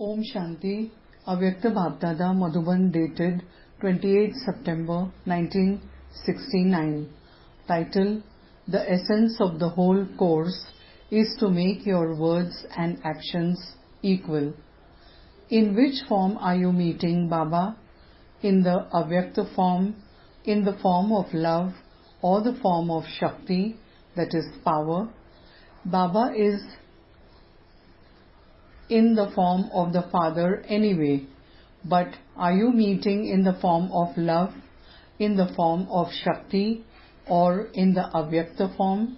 Om Shanti, Avyakta Bhapdada Madhuban dated 28 September 1969. Title: The essence of the whole course is to make your words and actions equal. In which form are you meeting Baba? In the Avyakta form, in the form of love, or the form of Shakti, that is power? Baba is in the form of the Father anyway, but are you meeting in the form of love, in the form of Shakti, or in the Avyakta form?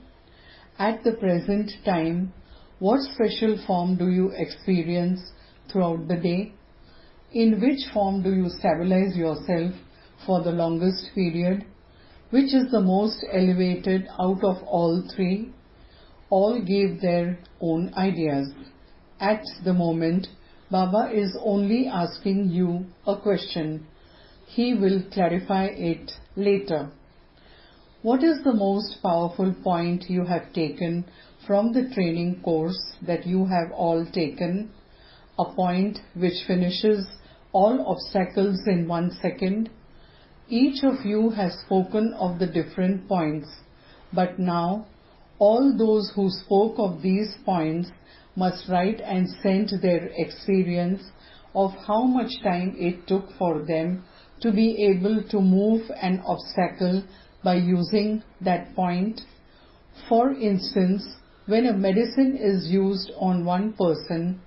At the present time, what special form do you experience throughout the day? In which form do you stabilize yourself for the longest period? Which is the most elevated out of all three? All gave their own ideas. At the moment, Baba is only asking you a question. He will clarify it later. What is the most powerful point you have taken from the training course that you have all taken? A point which finishes all obstacles in 1 second? Each of you has spoken of the different points, but now all those who spoke of these points must write and send their experience of how much time it took for them to be able to move an obstacle by using that point. For instance, when a medicine is used on one person,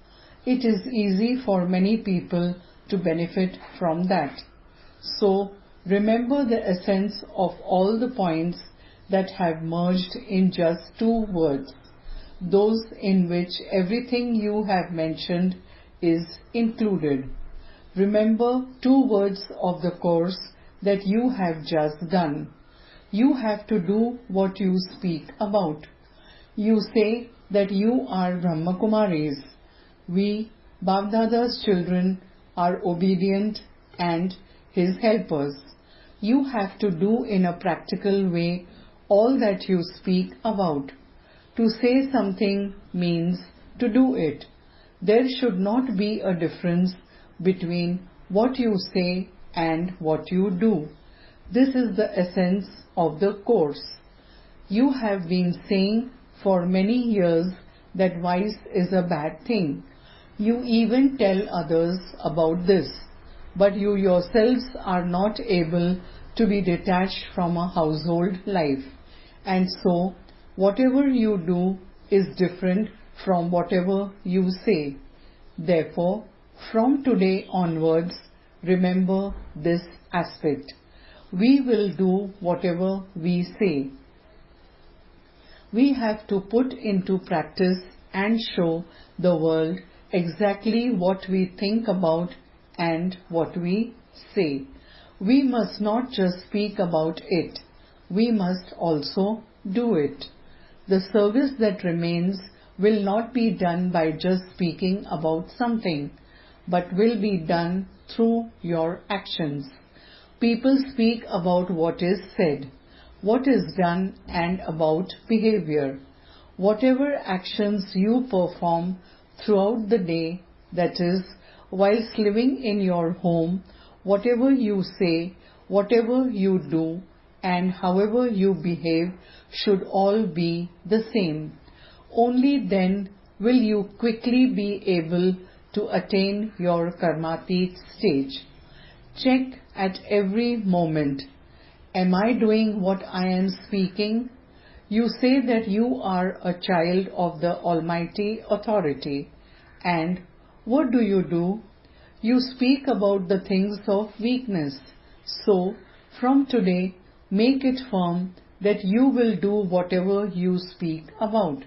it is easy for many people to benefit from that. So, remember the essence of all the points that have merged in just 2 words, those in which everything you have mentioned is included. Remember 2 words of the course that you have just done. You have to do what you speak about. You say that you are Brahma Kumaris. We, Bapdada's children, are obedient and his helpers. You have to do in a practical way all that you speak about. To say something means to do it. There should not be a difference between what you say and what you do. This is the essence of the course. You have been saying for many years that vice is a bad thing. You even tell others about this, but you yourselves are not able to be detached from a household life, and so whatever you do is different from whatever you say. Therefore, from today onwards, remember this aspect. We will do whatever we say. We have to put into practice and show the world exactly what we think about and what we say. We must not just speak about it. We must also do it. The service that remains will not be done by just speaking about something, but will be done through your actions. People speak about what is said, what is done, and about behavior. Whatever actions you perform throughout the day, that is, whilst living in your home, whatever you say, whatever you do, and however you behave should all be the same. Only then will you quickly be able to attain your karmatit stage. Check at every moment. Am I doing what I am speaking? You say that you are a child of the Almighty Authority. And what do? You speak about the things of weakness. So, from today, make it firm that you will do whatever you speak about.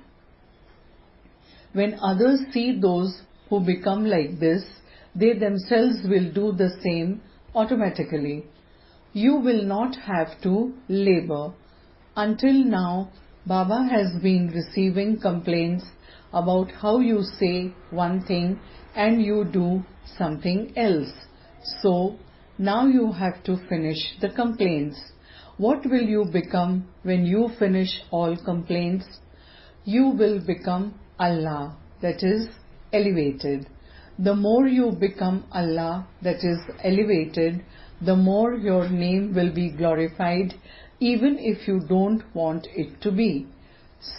When others see those who become like this, they themselves will do the same automatically. You will not have to labor. Until now, Baba has been receiving complaints about how you say one thing and you do something else. So, now you have to finish the complaints. What will you become when you finish all complaints? You will become Allah, that is, elevated. The more you become Allah, that is elevated, the more your name will be glorified, even if you don't want it to be.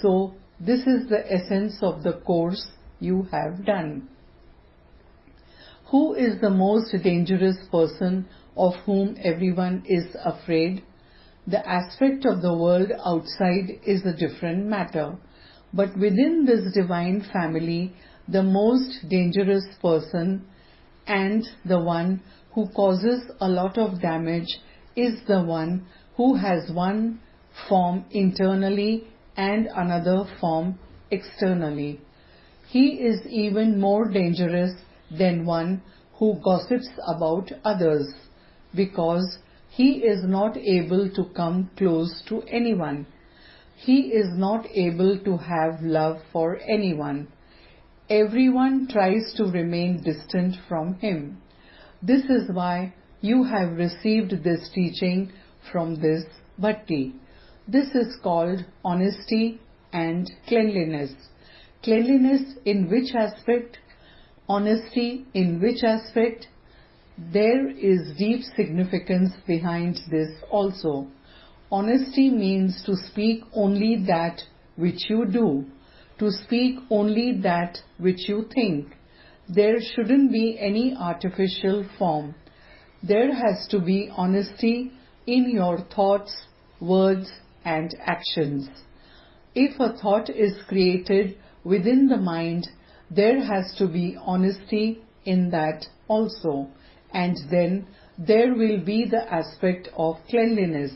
So, this is the essence of the course you have done. Who is the most dangerous person of whom everyone is afraid? The aspect of the world outside is a different matter, but within this divine family, the most dangerous person and the one who causes a lot of damage is the one who has one form internally and another form externally. He is even more dangerous than one who gossips about others, because he is not able to come close to anyone. He is not able to have love for anyone. Everyone tries to remain distant from him. This is why you have received this teaching from this Bhatti. This is called honesty and cleanliness. Cleanliness in which aspect? Honesty in which aspect? There is deep significance behind this also. Honesty means to speak only that which you do, to speak only that which you think. There shouldn't be any artificial form. There has to be honesty in your thoughts, words, and actions. If a thought is created within the mind, there has to be honesty in that also, and then there will be the aspect of cleanliness.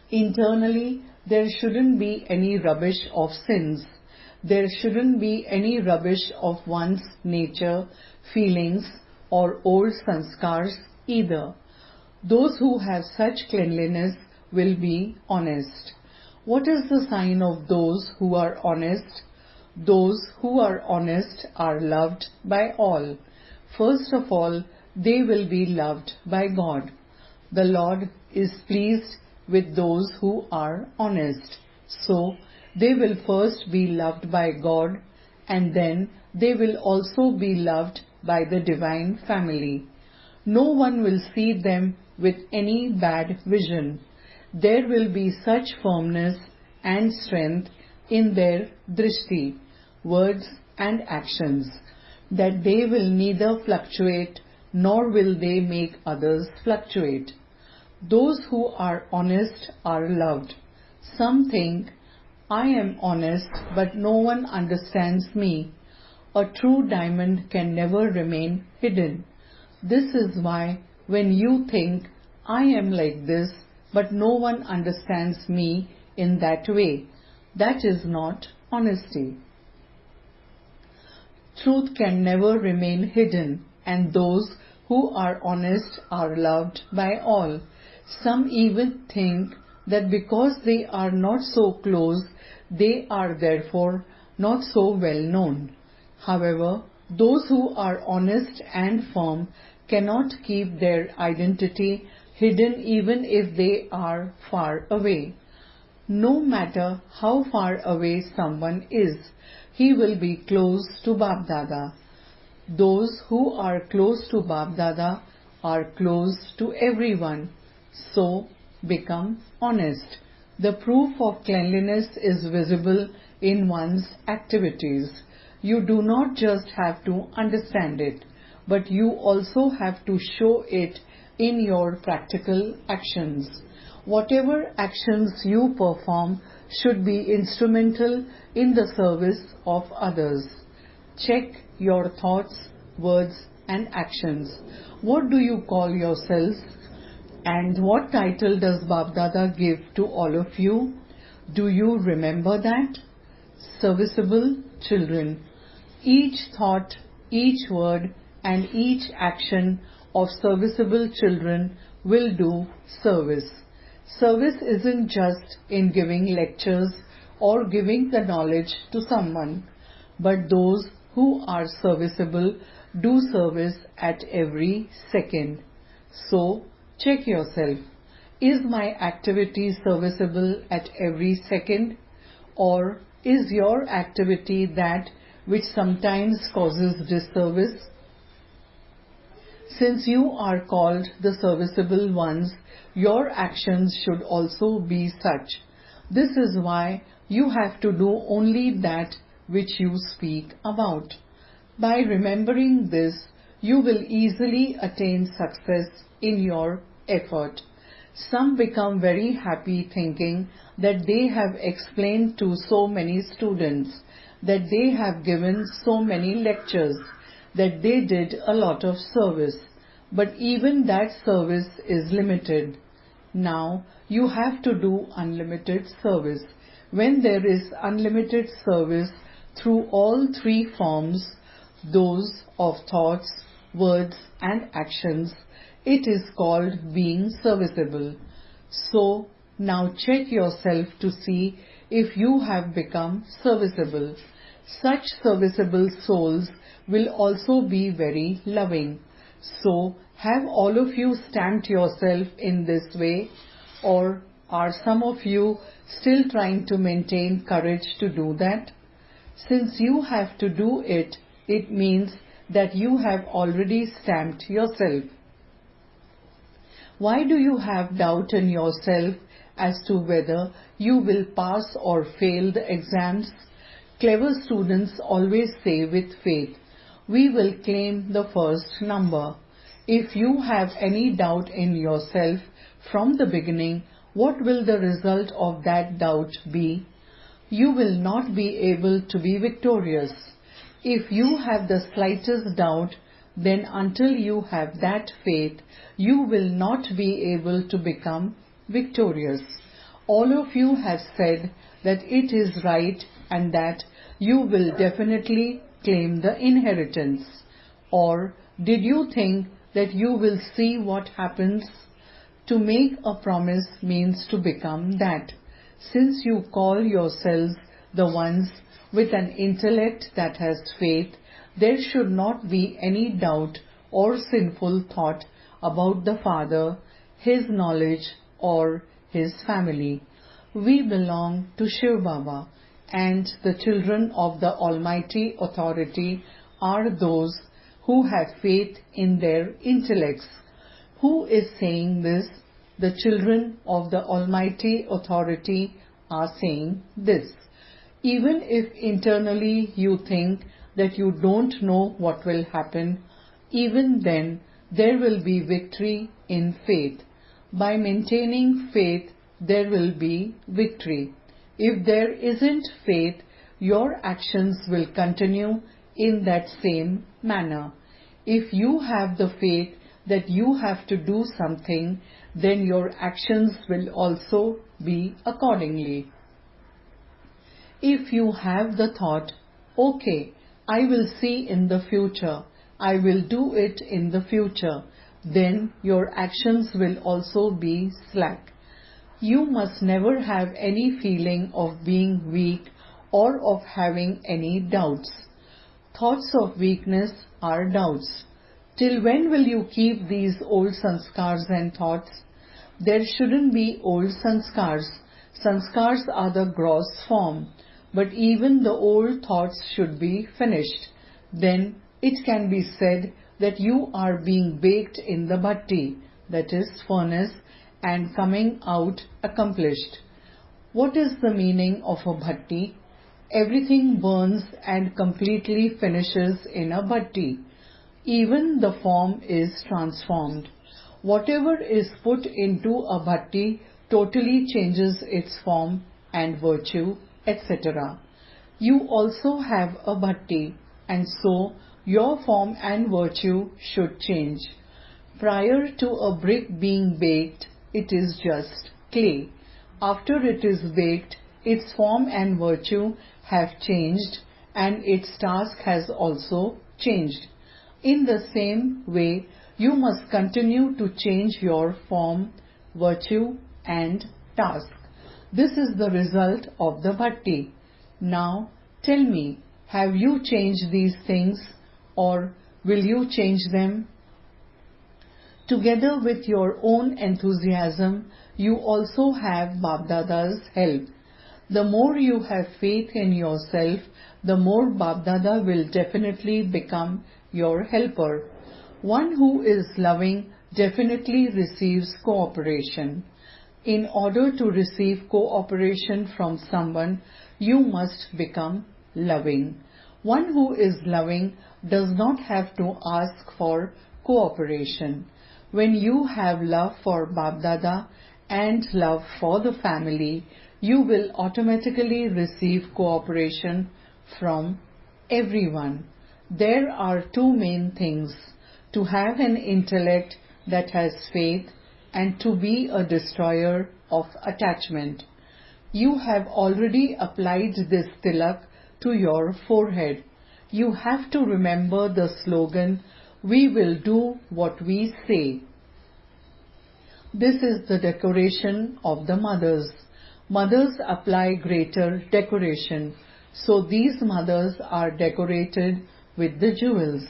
Internally, there shouldn't be any rubbish of sins. There shouldn't be any rubbish of one's nature, feelings, or old sanskars either. Those who have such cleanliness will be honest. What is the sign of those who are honest? Those who are honest are loved by all. First of all, they will be loved by God. The Lord is pleased with those who are honest. So, they will first be loved by God, and then they will also be loved by the divine family. No one will see them with any bad vision. There will be such firmness and strength in their drishti, words and actions, that they will neither fluctuate nor will they make others fluctuate. Those who are honest are loved. Some think, I am honest, but no one understands me. A true diamond can never remain hidden. This is why when you think, I am like this, but no one understands me in that way, that is not honesty. Truth can never remain hidden, and those who are honest are loved by all. Some even think that because they are not so close, they are therefore not so well known. However, those who are honest and firm cannot keep their identity hidden even if they are far away. No matter how far away someone is, he will be close to Bap Dada. Those who are close to Bap Dada are close to everyone. So, become honest. The proof of cleanliness is visible in one's activities. You do not just have to understand it, but you also have to show it in your practical actions. Whatever actions you perform should be instrumental in the service of others. Check your thoughts, words, and actions. What do you call yourselves? And what title does Bap Dada give to all of you? Do you remember that? Serviceable children. Each thought, each word, and each action of serviceable children will do service. Service isn't just in giving lectures or giving the knowledge to someone, but those who are serviceable do service at every second. So, check yourself. Is my activity serviceable at every second? Or is your activity that which sometimes causes disservice? Since you are called the serviceable ones, your actions should also be such. This is why you have to do only that which you speak about. By remembering this, you will easily attain success in your effort. Some become very happy thinking that they have explained to so many students, that they have given so many lectures, that they did a lot of service. But even that service is limited. Now you have to do unlimited service. When there is unlimited service through all three forms, those of thoughts, words and actions, it is called being serviceable. So now check yourself to see if you have become serviceable. Such serviceable souls will also be very loving. So have all of you stamped yourself in this way, or are some of you still trying to maintain courage to do that? Since you have to do it, it means that you have already stamped yourself. Why do you have doubt in yourself as to whether you will pass or fail the exams? Clever students always say with faith, "We will claim the first number." If you have any doubt in yourself from the beginning, what will the result of that doubt be? You will not be able to be victorious. If you have the slightest doubt, then until you have that faith, you will not be able to become victorious. All of you have said that it is right and that you will definitely claim the inheritance. Or did you think that you will see what happens? To make a promise means to become that. Since you call yourselves the ones with an intellect that has faith, there should not be any doubt or sinful thought about the Father, His knowledge or His family. We belong to Shiv Baba, and the children of the Almighty Authority are those who have faith in their intellects. Who is saying this? The children of the Almighty Authority are saying this. Even if internally you think that you don't know what will happen, even then there will be victory in faith. By maintaining faith, there will be victory. If there isn't faith, your actions will continue in that same manner. If you have the faith that you have to do something, then your actions will also be accordingly. If you have the thought, "Okay, I will see in the future, I will do it in the future," then your actions will also be slack. You must never have any feeling of being weak or of having any doubts. Thoughts of weakness are doubts. Till when will you keep these old sanskars and thoughts? There shouldn't be old sanskars. Sanskars are the gross form, but even the old thoughts should be finished. Then it can be said that you are being baked in the bhatti, that is furnace, and coming out accomplished. What is the meaning of a bhatti? Everything burns and completely finishes in a bhatti. Even the form is transformed. Whatever is put into a bhatti totally changes its form and virtue, etc. You also have a bhatti, and so your form and virtue should change. Prior to a brick being baked, it is just clay. After it is baked, its form and virtue have changed, and its task has also changed. In the same way, you must continue to change your form, virtue and task. This is the result of the bhatti. Now tell me, have you changed these things, or will you change them? Together with your own enthusiasm, you also have Bapdada's help. The more you have faith in yourself, the more Bap-Dada will definitely become your helper. One who is loving definitely receives cooperation. In order to receive cooperation from someone, you must become loving. One who is loving does not have to ask for cooperation. When you have love for Bap-Dada and love for the family, you will automatically receive cooperation from everyone. There are two main things: to have an intellect that has faith and to be a destroyer of attachment. You have already applied this tilak to your forehead. You have to remember the slogan, "We will do what we say." This is the decoration of the mothers. Mothers apply greater decoration, so these mothers are decorated with the jewels.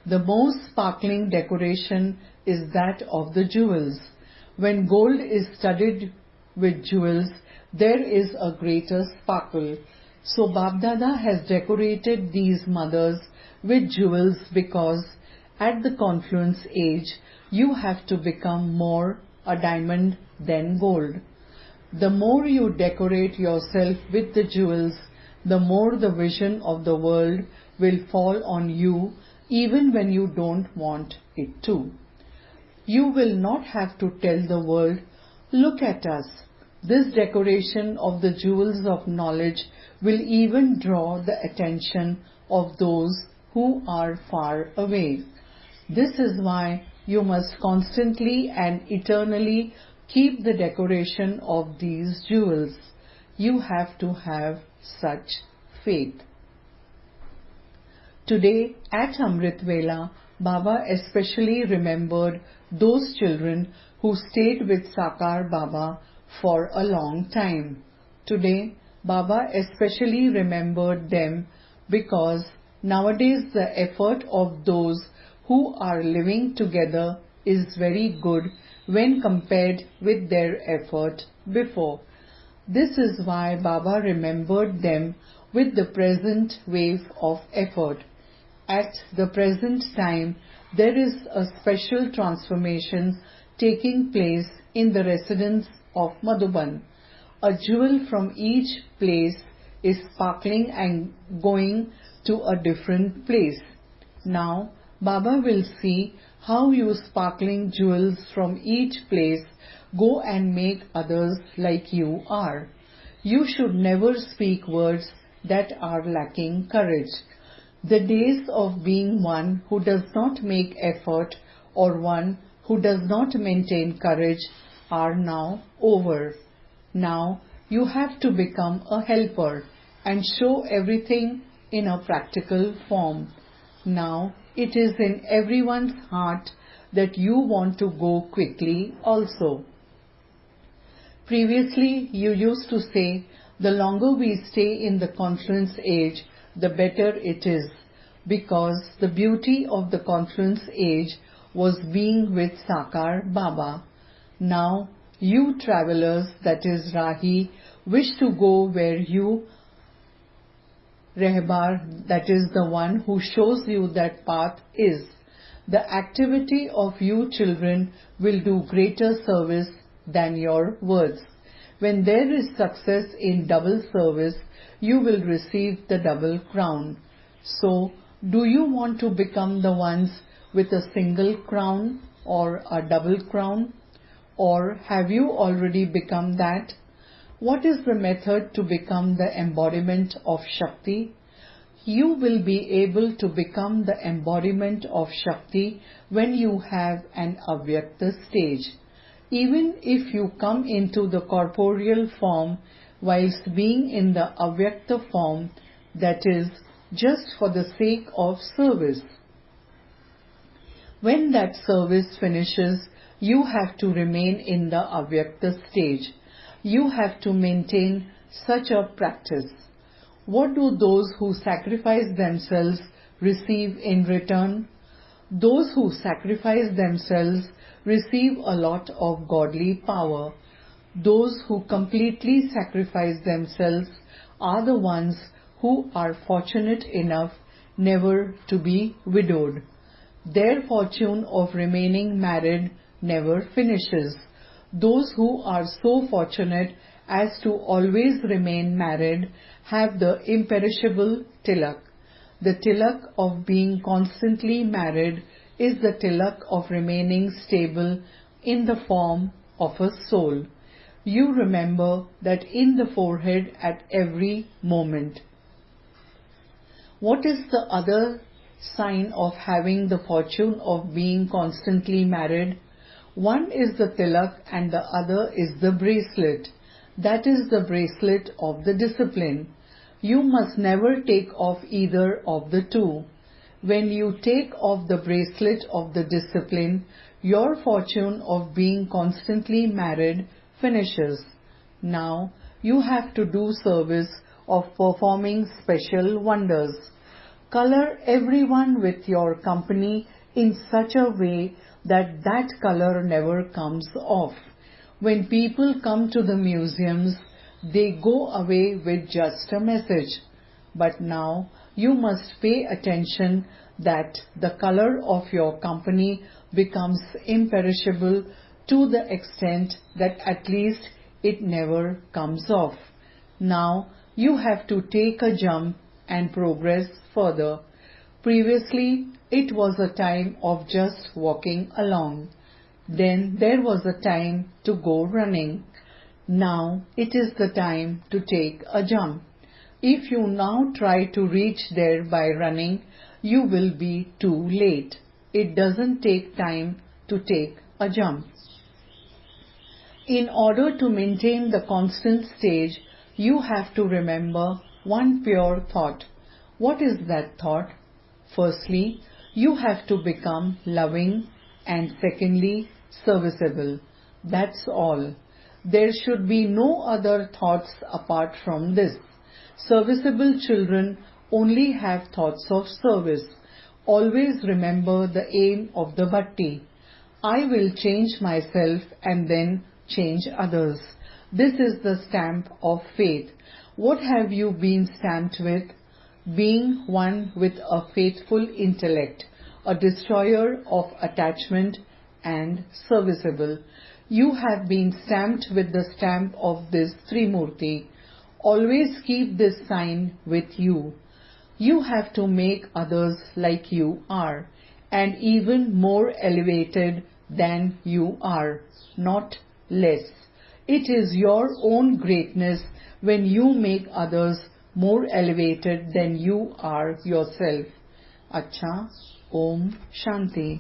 The most sparkling decoration is that of the jewels. When gold is studded with jewels, there is a greater sparkle. So Bap-Dada has decorated these mothers with jewels because at the confluence age, you have to become more a diamond than gold. The more you decorate yourself with the jewels, the more the vision of the world will fall on you even when you don't want it to. You will not have to tell the world, "Look at us." This decoration of the jewels of knowledge will even draw the attention of those who are far away. This is why you must constantly and eternally keep the decoration of these jewels. You have to have such faith. Today at Amrit Vela, Baba especially remembered those children who stayed with Sakar Baba for a long time. Today, Baba especially remembered them because nowadays the effort of those who are living together is very good when compared with their effort before. This is why Baba remembered them with the present wave of effort. At the present time, there is a special transformation taking place in the residence of Madhuban. A jewel from each place is sparkling and going to a different place. Now, Baba will see how you sparkling jewels from each place go and make others like you are. You should never speak words that are lacking courage. The days of being one who does not make effort or one who does not maintain courage are now over. Now you have to become a helper and show everything in a practical form. Now it is in everyone's heart that you want to go quickly also. Previously you used to say, the longer we stay in the confluence age, the better it is, because the beauty of the confluence age was being with Sakar Baba. Now you travelers, that is Rahi, wish to go where you, Rehbar, that is the one who shows you that path is. The activity of you children will do greater service than your words. When there is success in double service, you will receive the double crown. So, do you want to become the ones with a single crown or a double crown? Or have you already become that? What is the method to become the embodiment of Shakti? You will be able to become the embodiment of Shakti when you have an Avyakta stage. Even if you come into the corporeal form whilst being in the Avyakta form, that is, just for the sake of service. When that service finishes, you have to remain in the Avyakta stage. You have to maintain such a practice. What do those who sacrifice themselves receive in return? Those who sacrifice themselves receive a lot of godly power. Those who completely sacrifice themselves are the ones who are fortunate enough never to be widowed. Their fortune of remaining married never finishes. Those who are so fortunate as to always remain married have the imperishable tilak. The tilak of being constantly married is the tilak of remaining stable in the form of a soul. You remember that in the forehead at every moment. What is the other sign of having the fortune of being constantly married? One is the tilak and the other is the bracelet. That is the bracelet of the discipline. You must never take off either of the two. When you take off the bracelet of the discipline, your fortune of being constantly married finishes. Now you have to do service of performing special wonders. Color everyone with your company in such a way that that color never comes off. When people come to the museums, they go away with just a message. But now you must pay attention that the color of your company becomes imperishable to the extent that at least it never comes off. Now you have to take a jump and progress further. Previously, it was a time of just walking along. Then there was a time to go running. Now it is the time to take a jump. If you now try to reach there by running, you will be too late. It doesn't take time to take a jump. In order to maintain the constant stage, you have to remember one pure thought. What is that thought? Firstly, you have to become loving, and secondly, serviceable. That's all. There should be no other thoughts apart from this. Serviceable children only have thoughts of service. Always remember the aim of the bhakti. I will change myself and then change others. This is the stamp of faith. What have you been stamped with? Being one with a faithful intellect, a destroyer of attachment, and serviceable. You have been stamped with the stamp of this Trimurti. Always keep this sign with you. You have to make others like you are, and even more elevated than you are, not less. It is your own greatness when you make others more elevated than you are yourself. Acha, Om Shanti.